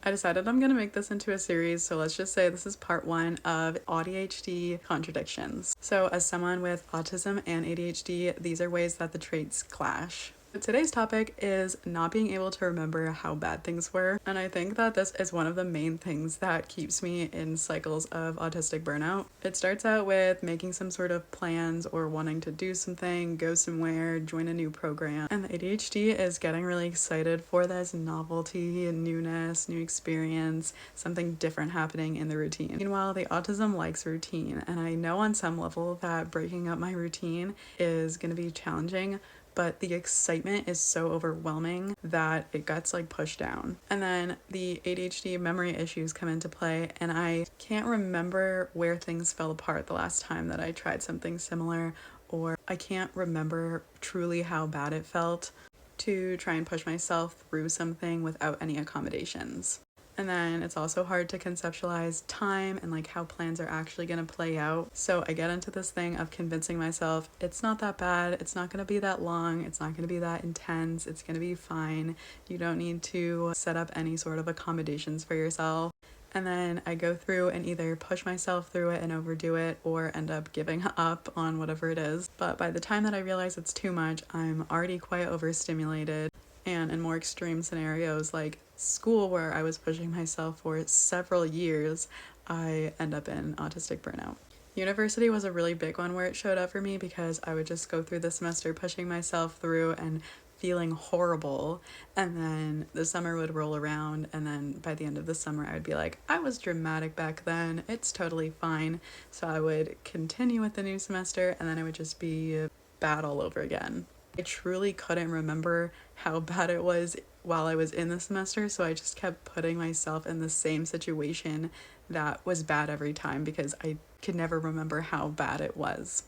I decided I'm gonna make this into a series, so let's just say this is part one of AuDHD contradictions. So as someone with autism and ADHD, these are ways that the traits clash. Today's topic is not being able to remember how bad things were, and I think that this is one of the main things that keeps me in cycles of autistic burnout. It starts out with making some sort of plans or wanting to do something, go somewhere, join a new program, and the ADHD is getting really excited for this novelty and newness, new experience, something different happening in the routine. Meanwhile, the autism likes routine, and I know on some level that breaking up my routine is going to be challenging, but the excitement is so overwhelming that it gets like pushed down. And then the ADHD memory issues come into play, and I can't remember where things fell apart the last time that I tried something similar, or I can't remember truly how bad it felt to try and push myself through something without any accommodations. And then it's also hard to conceptualize time and like how plans are actually going to play out. So I get into this thing of convincing myself it's not that bad, it's not going to be that long, it's not going to be that intense, it's going to be fine. You don't need to set up any sort of accommodations for yourself. And then I go through and either push myself through it and overdo it or end up giving up on whatever it is. But by the time that I realize it's too much, I'm already quite overstimulated. And in more extreme scenarios like school, where I was pushing myself for several years, I end up in autistic burnout. University was a really big one where it showed up for me because I would just go through the semester pushing myself through and feeling horrible, and then the summer would roll around, and then by the end of the summer I would be like, I was dramatic back then, it's totally fine. So I would continue with the new semester, and then it would just be bad all over again. I truly couldn't remember how bad it was while I was in the semester, so I just kept putting myself in the same situation that was bad every time because I could never remember how bad it was.